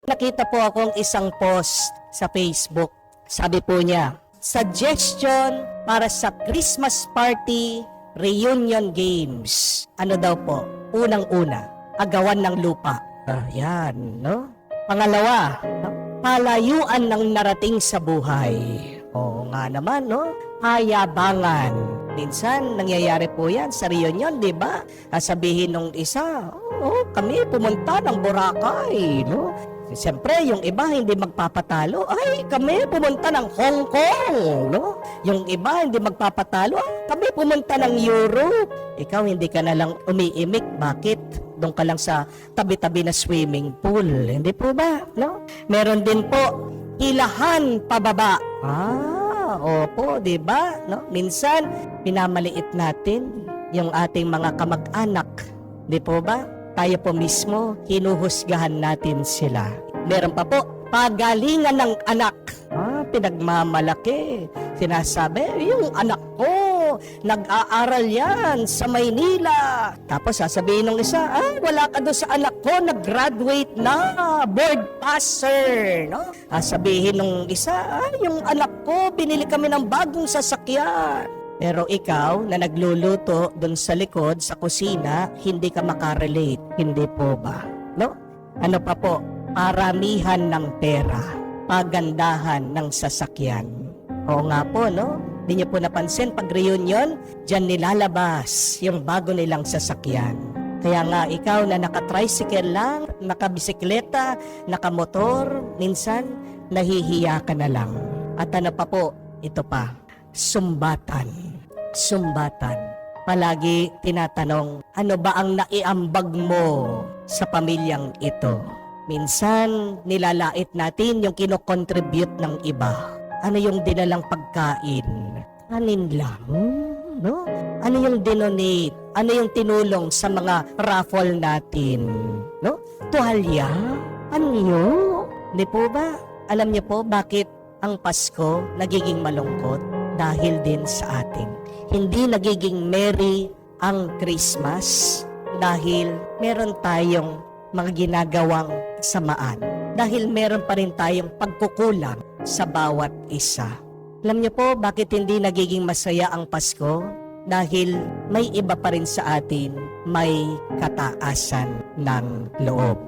Nakita po akong isang post sa Facebook. Sabi po niya, suggestion para sa Christmas party reunion games. Ano daw po? Unang-una, agawan ng lupa. Yan, no? Pangalawa, palayuan ng narating sa buhay. Oo nga naman, no? Payabangan. Minsan, nangyayari po yan sa reunion, di ba? Sabihin nung isa, kami pumunta ng Boracay, no? Siyempre, yung iba hindi magpapatalo. Ay, kami pumunta ng Hong Kong, no? Yung iba hindi magpapatalo. Kami pumunta ng Europe. Ikaw hindi ka na lang umiimik. Bakit? Doon ka lang sa tabi-tabi na swimming pool. Hindi po ba? No? Meron din po, hilahan pababa. Opo, di ba? No? Minsan, pinamaliit natin yung ating mga kamag-anak. Di po ba? Tayo po mismo, hinuhusgahan natin sila. Meron pa po, pagalingan ng anak. Pinagmamalaki. Sinasabi, yung anak ko, nag-aaral yan sa Maynila. Tapos sasabihin ng isa, wala ka doon sa anak ko, nag-graduate na, board passer. No? Sasabihin ng isa, yung anak ko, binili kami ng bagong sasakyan. Pero ikaw na nagluluto doon sa likod, sa kusina, hindi ka makarelate. Hindi po ba? No? Ano pa po? Paramihan ng pera. Pagandahan ng sasakyan. Oo nga po, no? Hindi niyo po napansin, pag reunion, dyan nilalabas yung bago nilang sasakyan. Kaya nga ikaw na naka-tricycle lang, naka-bisikleta, naka-motor, minsan nahihiya ka na lang. At ano pa po? Ito pa. Sumbatan. Palagi tinatanong, ano ba ang naiambag mo sa pamilyang ito? Minsan, nilalait natin yung kinokontribute ng iba. Ano yung dinalang pagkain? Kanin lang, no? Ano yung dinonate? Ano yung tinulong sa mga raffle natin? No? Tuwalya? Anyo? Hindi po ba? Alam niyo po bakit ang Pasko nagiging malungkot? Dahil din sa atin. Hindi nagiging merry ang Christmas dahil meron tayong mga ginagawang samaan. Dahil meron pa rin tayong pagkukulang sa bawat isa. Alam niyo po bakit hindi nagiging masaya ang Pasko? Dahil may iba pa rin sa atin may kataasan ng loob.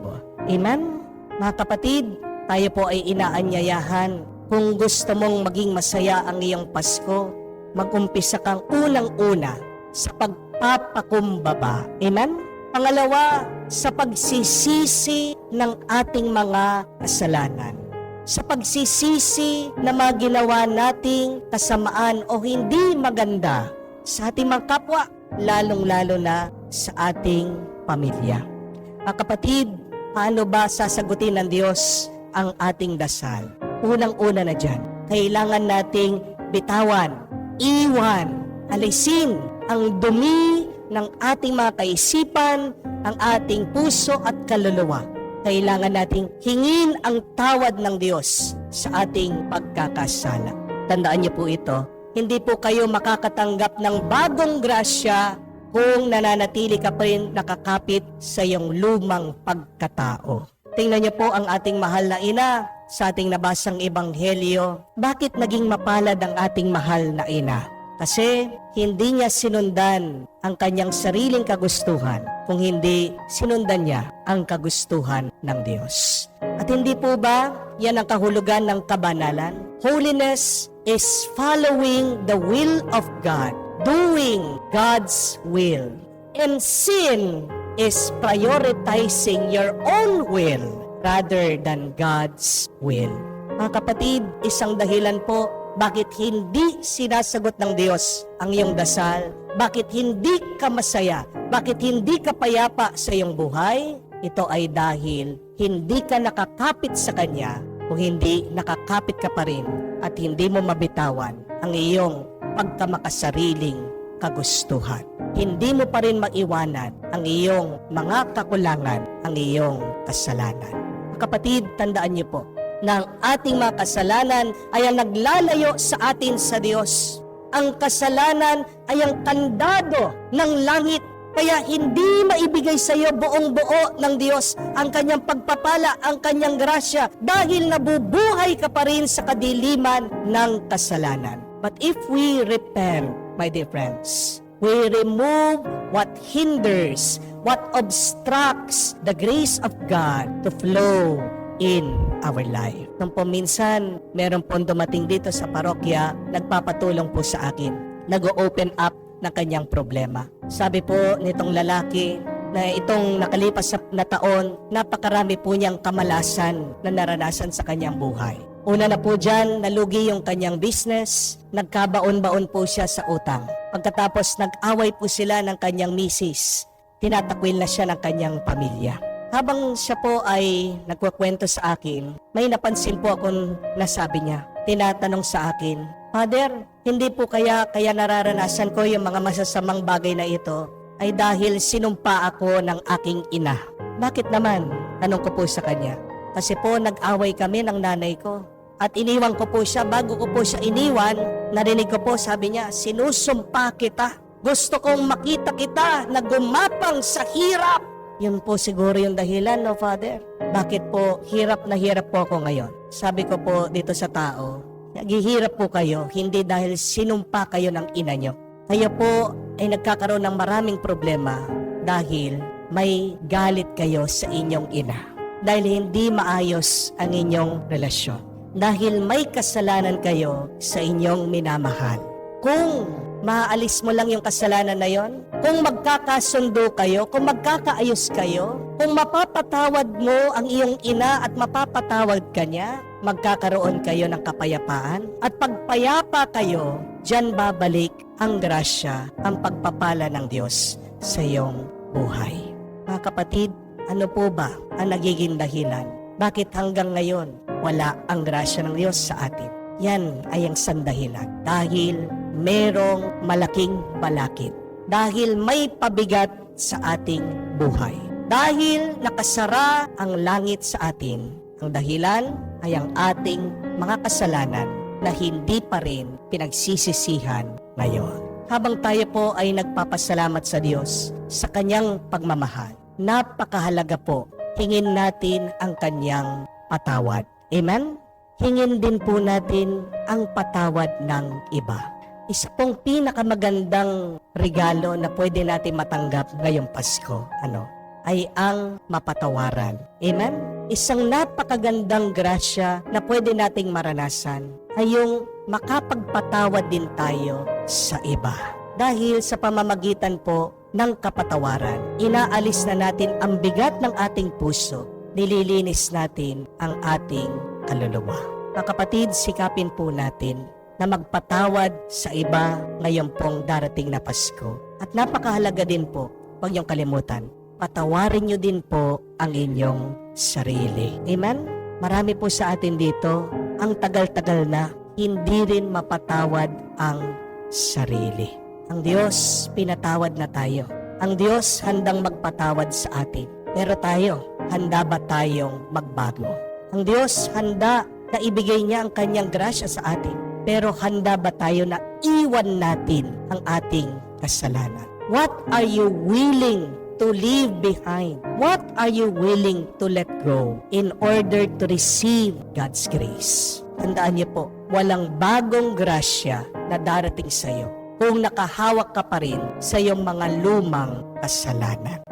Amen? Mga kapatid, tayo po ay inaanyayahan. Kung gusto mong maging masaya ang iyong Pasko, mag-umpisa kang unang-una sa pagpapakumbaba. Amen? Pangalawa, sa pagsisisi ng ating mga kasalanan. Sa pagsisisi na mga ginawa nating kasamaan o hindi maganda sa ating mga kapwa, lalong-lalo na sa ating pamilya. Mga kapatid, paano ba sasagutin ng Diyos ang ating dasal? Unang-una na dyan, kailangan nating bitawan, iwan, alisin ang dumi ng ating mga kaisipan, ang ating puso at kaluluwa. Kailangan nating hingin ang tawad ng Diyos sa ating pagkakasala. Tandaan niyo po ito, hindi po kayo makakatanggap ng bagong grasya kung nananatili ka pa rin nakakapit sa iyong lumang pagkatao. Tingnan niyo po ang ating mahal na ina sa ating nabasang ebanghelyo. Bakit naging mapalad ang ating mahal na ina? Kasi hindi niya sinundan ang kanyang sariling kagustuhan, kung hindi sinundan niya ang kagustuhan ng Diyos. At hindi po ba yan ang kahulugan ng kabanalan? Holiness is following the will of God, doing God's will. And sin is prioritizing your own will rather than God's will. Mga kapatid, isang dahilan po bakit hindi sinasagot ng Diyos ang iyong dasal, bakit hindi ka masaya, bakit hindi ka payapa sa iyong buhay, ito ay dahil hindi ka nakakapit sa Kanya o hindi nakakapit ka pa rin at hindi mo mabitawan ang iyong pagkamakasariling kagustuhan. Hindi mo pa rin maiwanan ang iyong mga kakulangan, ang iyong kasalanan. Kapatid, tandaan niyo po na ang ating mga kasalanan ay ang naglalayo sa atin sa Diyos. Ang kasalanan ay ang kandado ng langit Kaya hindi maibigay sa iyo buong-buo ng Diyos ang kanyang pagpapala, ang kanyang grasya, dahil nabubuhay ka pa rin sa kadiliman ng kasalanan. But if we repent, my dear friends, we remove what hinders, what obstructs the grace of God to flow in our life. Nung po minsan, meron po dumating dito sa parokya, nagpapatulong po sa akin. Nag-open up ng kanyang problema. Sabi po nitong lalaki na itong nakalipas na taon, napakarami po niyang kamalasan na naranasan sa kanyang buhay. Una na po dyan, nalugi yung kanyang business, nagkabaon-baon po siya sa utang. Pagkatapos nag-away po sila ng kanyang misis, tinatakwil na siya ng kanyang pamilya. Habang siya po ay nagkukwento sa akin, may napansin po akong nasabi niya. Tinatanong sa akin, Father, hindi po kaya nararanasan ko yung mga masasamang bagay na ito ay dahil sinumpa ako ng aking ina. Bakit naman? Tanong ko po sa kanya. Kasi po nag-away kami ng nanay ko. At iniwan ko po siya. Bago ko po siya iniwan, narinig ko po, sabi niya, sinusumpa kita. Gusto kong makita kita na gumapang sa hirap. Yun po siguro yung dahilan, no, Father? Bakit po hirap na hirap po ako ngayon? Sabi ko po dito sa tao, naghihirap po kayo, hindi dahil sinumpa kayo ng ina nyo. Kayo po ay nagkakaroon ng maraming problema dahil may galit kayo sa inyong ina. Dahil hindi maayos ang inyong relasyon. Dahil may kasalanan kayo sa inyong minamahal. Kung maaalis mo lang yung kasalanan na yon, kung magkakasundo kayo, kung magkakaayos kayo, kung mapapatawad mo ang iyong ina at mapapatawad ka niya, magkakaroon kayo ng kapayapaan. At pagpayapa kayo, diyan babalik ang grasya, ang pagpapala ng Diyos sa iyong buhay. Mga kapatid, ano po ba ang nagiging dahilan? Bakit hanggang ngayon wala ang grasya ng Diyos sa atin? Yan ay ang sandahilan. Dahil merong malaking balakid. Dahil may pabigat sa ating buhay. Dahil nakasara ang langit sa atin. Ang dahilan ay ang ating mga kasalanan na hindi pa rin pinagsisisihan ngayon. Habang tayo po ay nagpapasalamat sa Diyos sa kanyang pagmamahal, napakahalaga po, hingin natin ang kanyang patawad. Amen? Hingin din po natin ang patawad ng iba. Isa pong pinakamagandang regalo na pwede natin matanggap ngayong Pasko, ay ang mapatawaran. Amen? Isang napakagandang grasya na pwede nating maranasan ay yung makapagpatawad din tayo sa iba. Dahil sa pamamagitan po ng kapatawaran, inaalis na natin ang bigat ng ating puso, nililinis natin ang ating kaluluwa. Mga kapatid, sikapin po natin na magpatawad sa iba ngayon pong darating na Pasko. At napakahalaga din po, huwag niyong kalimutan, patawarin niyo din po ang inyong sarili. Amen? Marami po sa atin dito, ang tagal-tagal na, hindi rin mapatawad ang sarili. Ang Diyos, pinatawad na tayo. Ang Diyos handang magpatawad sa atin. Pero tayo, handa ba tayong magbago? Ang Diyos handa na ibigay niya ang kanyang grasya sa atin. Pero handa ba tayo na iwan natin ang ating kasalanan? What are you willing to leave behind? What are you willing to let go in order to receive God's grace? Tandaan niyo po, walang bagong grasya na darating sa iyo kung nakahawak ka pa rin sa iyong mga lumang kasalanan.